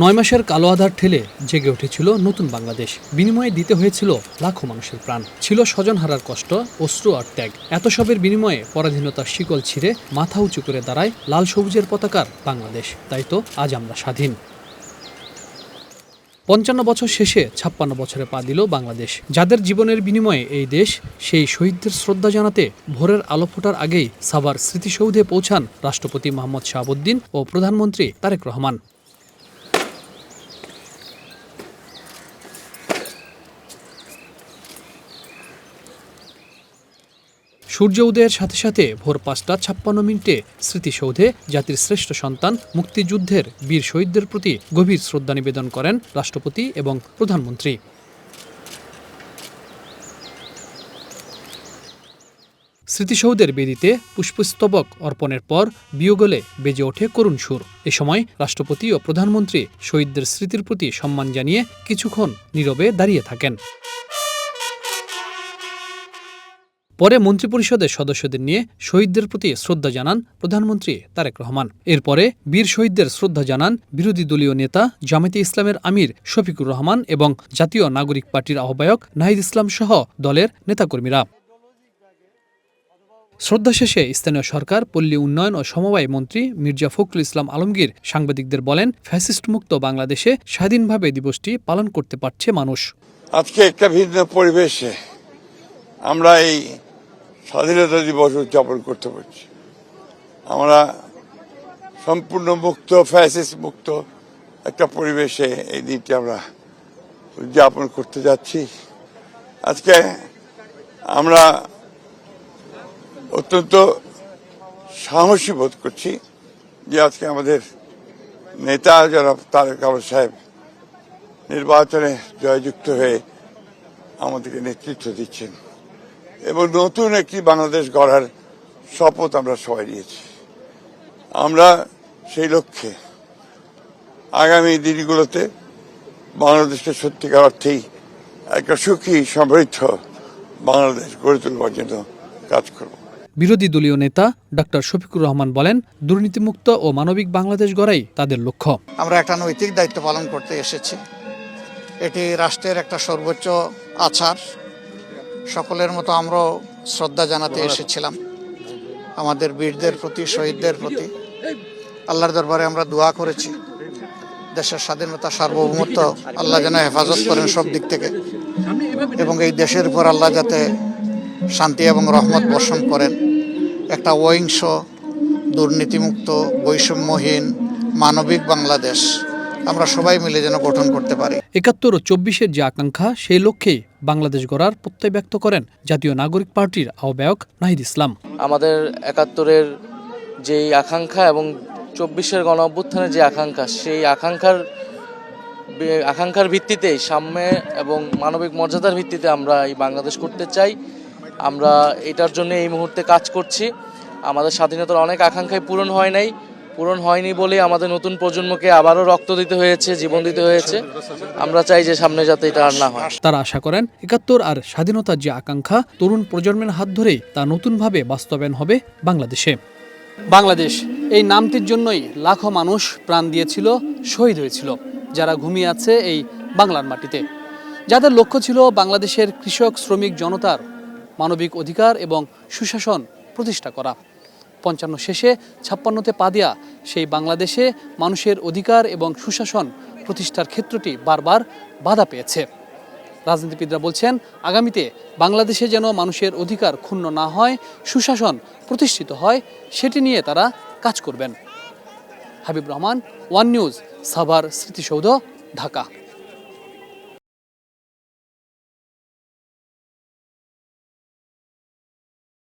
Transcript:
9 মাসের কালো আঁধার ঠেলে জেগে উঠেছিল নতুন বাংলাদেশ। বিনিময়ে দিতে হয়েছিল লাখো মানুষের প্রাণ, ছিল স্বজন হারার কষ্ট, অশ্রু আর ত্যাগ। এত সবের বিনিময়ে পরাধীনতার শিকল ছিঁড়ে মাথা উঁচু করে দাঁড়ায় লাল সবুজের পতাকার বাংলাদেশ। তাই তো আজ আমরা স্বাধীন। 55 বছর শেষে 56 বছরে পা দিল বাংলাদেশ। যাদের জীবনের বিনিময়ে এই দেশ, সেই শহীদদের শ্রদ্ধা জানাতে ভোরের আলো ফোটার আগেই সাভার স্মৃতিসৌধে পৌঁছান রাষ্ট্রপতি মোহাম্মদ শাহাবুদ্দিন ও প্রধানমন্ত্রী তারেক রহমান। সূর্য উদয়ের সাথে সাথে ভোর 5:56 স্মৃতিসৌধে জাতির শ্রেষ্ঠ সন্তান মুক্তিযুদ্ধের বীর শহীদদের প্রতি গভীর শ্রদ্ধা নিবেদন করেন রাষ্ট্রপতি এবং প্রধানমন্ত্রী। স্মৃতিসৌধের বেদিতে পুষ্পস্তবক অর্পণের পর বিয়োগলে বেজে ওঠে করুণ সুর। এ সময় রাষ্ট্রপতি ও প্রধানমন্ত্রী শহীদদের স্মৃতির প্রতি সম্মান জানিয়ে কিছুক্ষণ নীরবে দাঁড়িয়ে থাকেন। পরে মন্ত্রিপরিষদের সদস্যদের নিয়ে শহীদদের প্রতি শ্রদ্ধা জানান প্রধানমন্ত্রী তারেক রহমান। এরপরে বীর শহীদদের শ্রদ্ধা জানান বিরোধী দলীয় নেতা জামায়াতে ইসলামের আমির শফিকুর রহমান এবং জাতীয় নাগরিক পার্টির আহ্বায়ক নাহিদ ইসলাম সহ দলের নেতাকর্মীরা। শ্রদ্ধা শেষে স্থানীয় সরকার, পল্লী উন্নয়ন ও সমবায় মন্ত্রী মির্জা ফখরুল ইসলাম আলমগীর সাংবাদিকদের বলেন, ফ্যাসিস্ট মুক্ত বাংলাদেশে স্বাধীনভাবে দিবসটি পালন করতে পারছে মানুষ। আজকে একটা ভিন্ন পরিবেশে আমরা এই স্বাধীনতা দিবস উদযাপন করতে পারছি। আমরা সম্পূর্ণ মুক্ত, ফ্যাসিস্ট মুক্ত একটা পরিবেশে এই দিনটি আমরা উদযাপন করতে যাচ্ছি। আজকে আমরা অত্যন্ত সাহসী বোধ করছি যে আজকে আমাদের নেতা যারা তারেক রহমান সাহেব নির্বাচনে জয়যুক্ত হয়ে আমাদেরকে নেতৃত্ব দিচ্ছেন এবং নতুন একটি বাংলাদেশ গড়ার শপথ আমরা সবাই নিয়েছি। আমরা সেই লক্ষ্যে আগামী দিনগুলোতে বাংলাদেশকে সত্যিকার অর্থেই একটা সুখী সমৃদ্ধ বাংলাদেশ গড়ে তুলবার জন্য কাজ করব। বিরোধী দলীয় নেতা ডক্টর শফিকুর রহমান বলেন, দুর্নীতিমুক্ত ও মানবিক বাংলাদেশ গড়াই তাদের লক্ষ্য। আমরা একটা নৈতিক দায়িত্ব পালন করতে এসেছি। এটি রাষ্ট্রের একটা সর্বোচ্চ আচার। সকলের মতো আমরাও শ্রদ্ধা জানাতে এসেছিলাম আমাদের বীরদের প্রতি, শহীদদের প্রতি। আল্লাহর দরবারে আমরা দোয়া করেছি দেশের স্বাধীনতা, সার্বভৌমত্ব আল্লাহ যেন হেফাজত করেন সব দিক থেকে, এবং এই দেশের উপর আল্লাহ যাতে শান্তি এবং রহমত বর্ষণ করেন। একটা অহিংস, দুর্নীতিমুক্ত, বৈষম্যহীন, মানবিক বাংলাদেশ আমরা সবাই মিলে যেন গঠন করতে পারি। ৭১ ও ২৪-এর যে আকাঙ্ক্ষা, সেই লক্ষ্যেই বাংলাদেশ গড়ার প্রত্যয় ব্যক্ত করেন জাতীয় নাগরিক পার্টির আহ্বায়ক নাহিদ ইসলাম। আমাদের ৭১-এর যে আকাঙ্ক্ষা এবং ২৪-এর গণ অভ্যুত্থানের যে আকাঙ্ক্ষা, সেই আকাঙ্ক্ষার ভিত্তিতে সাম্য এবং মানবিক মর্যাদার ভিত্তিতে আমরা এই বাংলাদেশ করতে চাই। আমরা এটার জন্য এই মুহূর্তে কাজ করছি। আমাদের স্বাধীনতার অনেক আকাঙ্ক্ষায় পূরণ হয়নি বলে আমাদের নতুন প্রজন্মকে আবারও রক্ত দিতে হয়েছে, জীবন দিতে হয়েছে। আমরা চাই যে সামনে যাতে এটা আর না হয়। তারা আশা করেন ৭১ আর স্বাধীনতার যে আকাঙ্ক্ষা, তরুণ প্রজন্মের হাত ধরেই তা নতুনভাবে বাস্তবায়ন হবে বাংলাদেশে। বাংলাদেশ এই নামটির জন্যই লাখো মানুষ প্রাণ দিয়েছিল, শহীদ হয়েছিল, যারা ঘুমিয়ে আছে এই বাংলার মাটিতে, যাদের লক্ষ্য ছিল বাংলাদেশের কৃষক, শ্রমিক জনতার মানবিক অধিকার এবং সুশাসন প্রতিষ্ঠা করা। ৫৫ শেষে ৫৬-তে পা দেয়া সেই বাংলাদেশে মানুষের অধিকার এবং সুশাসন প্রতিষ্ঠার ক্ষেত্রটি বারবার বাধা পেয়েছে। রাজনীতিবিদরা বলছেন, আগামীতে বাংলাদেশে যেন মানুষের অধিকার ক্ষুণ্ণ না হয়, সুশাসন প্রতিষ্ঠিত হয়, সেটি নিয়ে তারা কাজ করবেন। হাবিব রহমান, ওয়ান নিউজ, সাভার স্মৃতিসৌধ, ঢাকা।